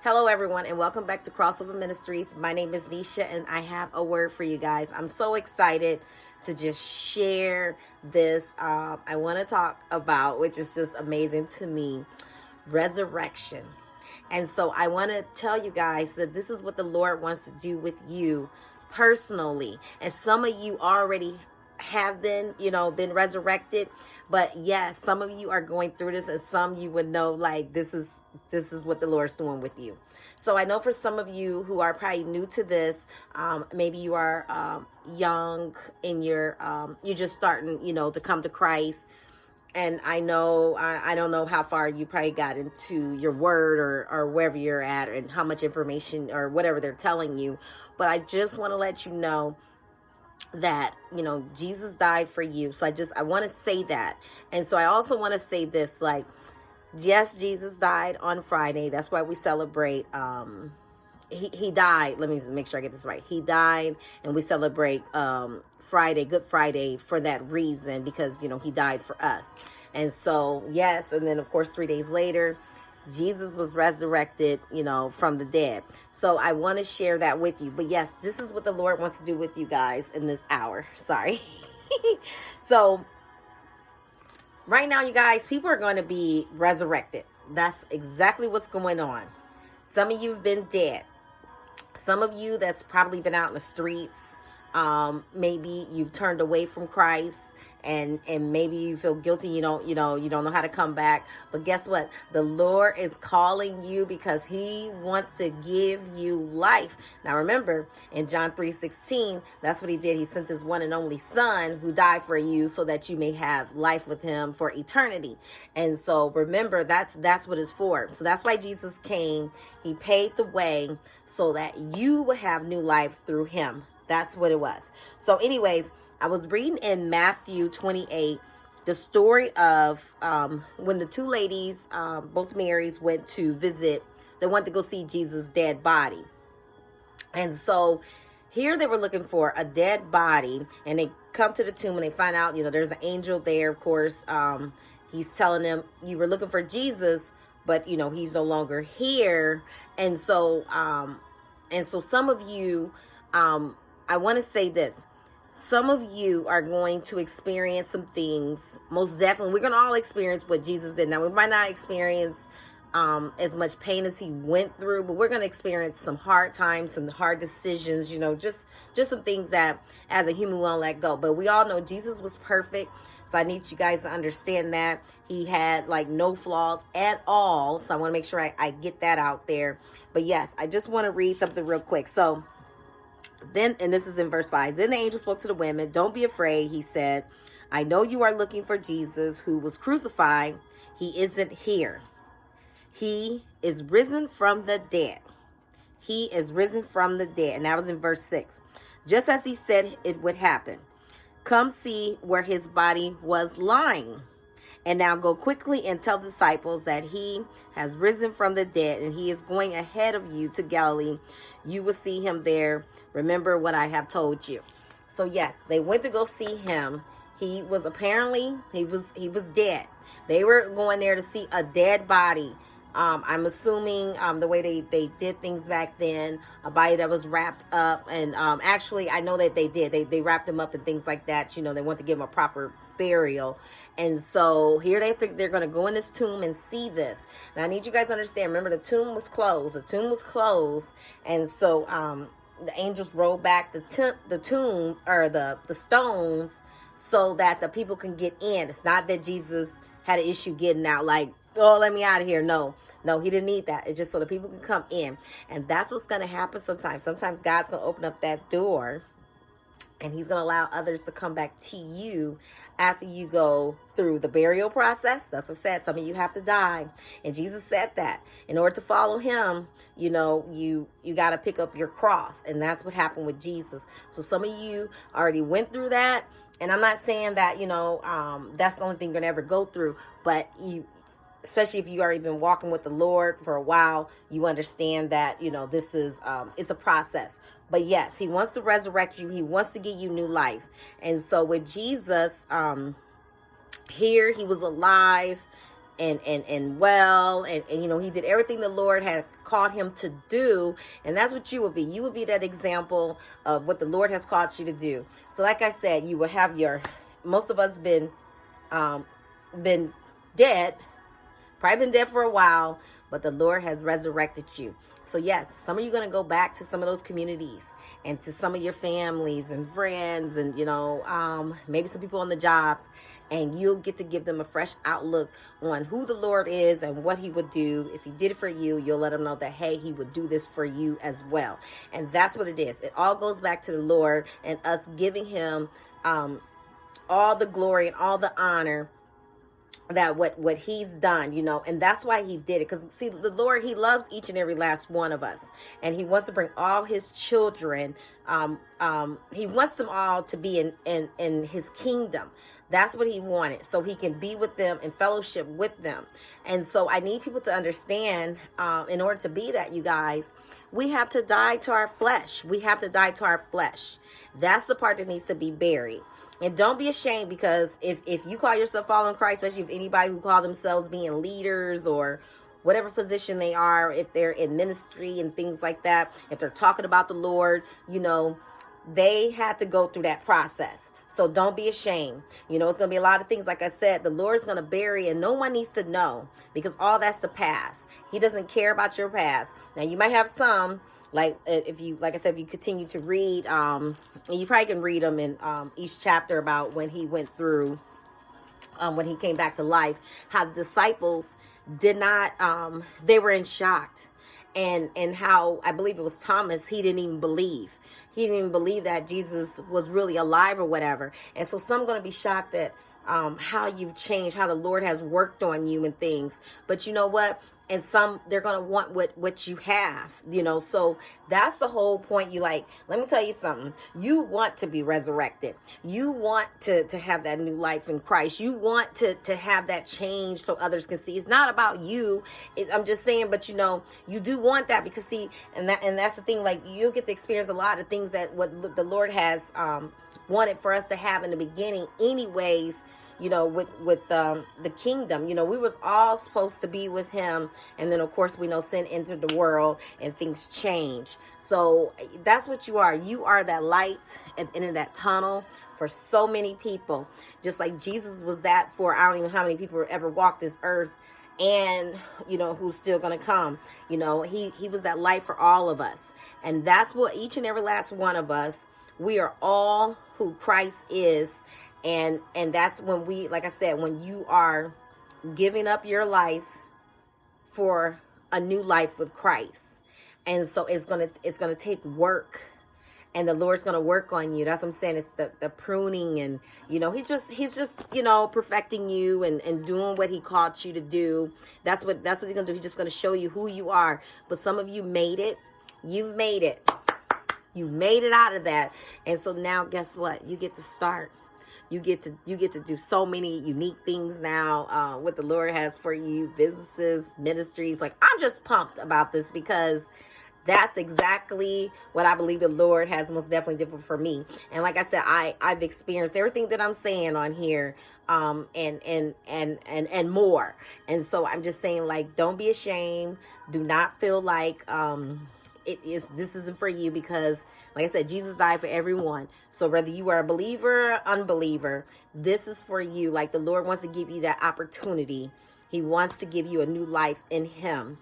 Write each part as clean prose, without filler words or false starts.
Hello, everyone, and welcome back to Crossover Ministries. My name is Nisha, and I have a word for you guys. I'm so excited to just share this. I want to talk about, which is just amazing to me, resurrection. And so I want to tell you guys that this is what the Lord wants to do with you personally. And some of you already have been resurrected. But yes, some of you are going through this, and some you would know like this is what the Lord's doing with you. So I know for some of you who are probably new to this, maybe you are young and you're just starting, to come to Christ. And I know, I don't know how far you probably got into your word or wherever you're at and how much information or whatever they're telling you. But I just want to let you know that Jesus died for you. So I want to say that. And so I also want to say this, like, yes, Jesus died on Friday. That's why we celebrate. He died. Let me make sure I get this right. He died, and we celebrate Friday, Good Friday, for that reason, because he died for us. And so yes, and then of course 3 days later, Jesus was resurrected, from the dead. So I want to share that with you. But yes, this is what the Lord wants to do with you guys in this hour. Sorry. So right now, you guys, people are going to be resurrected. That's exactly what's going on. Some of you have been dead. Some of you that's probably been out in the streets. Maybe you've turned away from Christ. And maybe you feel guilty, you don't know how to come back. But guess what? The Lord is calling you because he wants to give you life. Now remember, in John 3:16, that's what he did. He sent his one and only son who died for you so that you may have life with him for eternity. And so remember, that's what it's for. So that's why Jesus came. He paid the way so that you would have new life through him. That's what it was. So anyways, I was reading in Matthew 28, the story of when the two ladies, both Marys, went to visit. They went to go see Jesus' dead body. And so here they were looking for a dead body, and they come to the tomb and they find out, there's an angel there, of course. He's telling them, you were looking for Jesus, but, he's no longer here. And so some of you, I want to say this. Some of you are going to experience some things. Most definitely, we're going to all experience what Jesus did. Now, we might not experience as much pain as he went through, but we're going to experience some hard times, some hard decisions, just some things that as a human we won't let go. But we all know Jesus was perfect. So I need you guys to understand that he had like no flaws at all. So I want to make sure I get that out there. But yes, I just want to read something real quick. So then, and this is in verse 5, then the angel spoke to the women. Don't be afraid, he said. I know you are looking for Jesus who was crucified. He isn't here. He is risen from the dead. He is risen from the dead. And that was in verse 6. Just as he said it would happen. Come see where his body was lying. And now go quickly and tell the disciples that he has risen from the dead, and he is going ahead of you to Galilee. You will see him there. Remember what I have told you. So yes, they went to go see him. He was dead. They were going there to see a dead body. I'm assuming the way they did things back then, a body that was wrapped up. And actually, I know that they did. They wrapped him up and things like that. They want to give him a proper burial. And so here they think they're going to go in this tomb and see this. Now, I need you guys to understand. Remember, the tomb was closed. And so the angels rolled back the tomb or the stones so that the people can get in. It's not that Jesus had an issue getting out, like, oh, let me out of here. No, he didn't need that. It's just so the people can come in. And that's what's going to happen sometimes. Sometimes God's going to open up that door, and he's going to allow others to come back to you after you go through the burial process. That's what it said. Some of you have to die. And Jesus said that in order to follow him, you got to pick up your cross. And that's what happened with Jesus. So some of you already went through that. And I'm not saying that, that's the only thing you're going to ever go through. But especially if you already been walking with the Lord for a while, you understand that, this is, it's a process. But yes, he wants to resurrect you. He wants to give you new life. And so with Jesus, here he was alive. and well, and you know, he did everything the Lord had called him to do. And that's what you will be. You will be that example of what the Lord has called you to do. So like I said, you will have most of us been dead, probably been dead for a while, but the Lord has resurrected you. So yes, some of you are going to go back to some of those communities and to some of your families and friends, and you know, maybe some people on the jobs, and you'll get to give them a fresh outlook on who the Lord is and what he would do. If he did it for you, you'll let them know that, hey, he would do this for you as well. And that's what it is. It all goes back to the Lord and us giving him all the glory and all the honor that what he's done, you know. And that's why he did it, because see, the Lord, he loves each and every last one of us, and he wants to bring all his children, he wants them all to be in his kingdom. That's what he wanted, so he can be with them and fellowship with them. And so I need people to understand, in order to be that, you guys, we have to die to our flesh. We have to die to our flesh. That's the part that needs to be buried. And don't be ashamed, because if you call yourself following Christ, especially if anybody who call themselves being leaders or whatever position they are, if they're in ministry and things like that, if they're talking about the Lord, you know, they had to go through that process. So don't be ashamed. You know, it's going to be a lot of things. Like I said, the Lord's going to bury, and no one needs to know, because all that's the past. He doesn't care about your past. Now, you might have some, like if you, like I said, if you continue to read, and you probably can read them in each chapter about when he went through, when he came back to life, how the disciples did not, they were in shock. And how, I believe it was Thomas, he didn't even believe. He didn't even believe that Jesus was really alive or whatever. And so some are going to be shocked at how you've changed, how the Lord has worked on you and things. But you know what? And some, they're going to want what you have, you know. So that's the whole point. You like, let me tell you something. You want to be resurrected. You want to have that new life in Christ. You want to have that change so others can see. It's not about you. I'm just saying, but you know, you do want that, because see, and that's the thing, like, you'll get to experience a lot of things that what the Lord has wanted for us to have in the beginning anyways. You know, with the kingdom, you know, we was all supposed to be with him. And then, of course, we know sin entered the world and things change. So that's what you are. You are that light at the end of that tunnel for so many people. Just like Jesus was that for, I don't even know how many people ever walked this earth, and, you know, who's still going to come. You know, he was that light for all of us. And that's what each and every last one of us, we are all who Christ is. And that's when we, like I said, when you are giving up your life for a new life with Christ. And so it's going to take work, and the Lord's going to work on you. That's what I'm saying. It's the pruning, and, you know, he's just, you know, perfecting you and doing what he called you to do. That's what he's going to do. He's just going to show you who you are. But some of you made it. You've made it. You made it out of that. And so now guess what? You get to start. You get to do so many unique things now, what the Lord has for you, businesses, ministries. Like, I'm just pumped about this, because that's exactly what I believe the Lord has most definitely did for me. And like I said, I've experienced everything that I'm saying on here, and more. And so I'm just saying, like, don't be ashamed. Do not feel like this isn't for you, because like I said, Jesus died for everyone. So whether you are a believer or unbeliever, this is for you. Like, the Lord wants to give you that opportunity. He wants to give you a new life in him.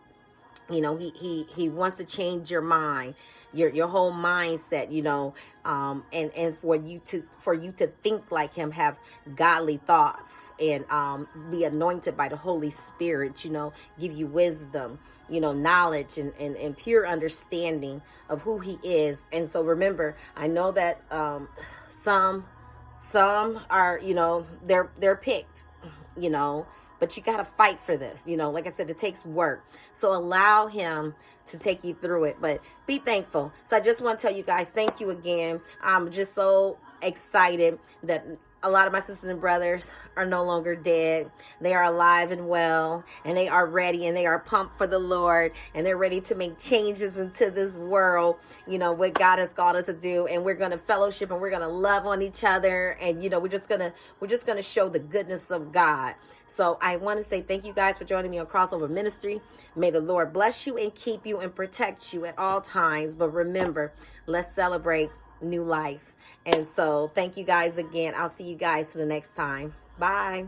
You know, he wants to change your mind, your whole mindset, you know, and for you to think like him, have godly thoughts, and be anointed by the Holy Spirit, you know, give you wisdom, you know, knowledge and pure understanding of who he is. And so remember, I know that some are, you know, they're picked, you know, but you got to fight for this. You know, like I said, it takes work. So allow him to take you through it, but be thankful. So I just want to tell you guys, thank you again. I'm just so excited that a lot of my sisters and brothers are no longer dead. They are alive and well, and they are ready, and they are pumped for the Lord, and they're ready to make changes into this world, what God has called us to do. And we're going to fellowship, and we're going to love on each other. And, we're just going to show the goodness of God. So I want to say thank you guys for joining me on Crossover Ministry. May the Lord bless you and keep you and protect you at all times. But remember, let's celebrate new life. And so thank you guys again. I'll see you guys to the next time. Bye.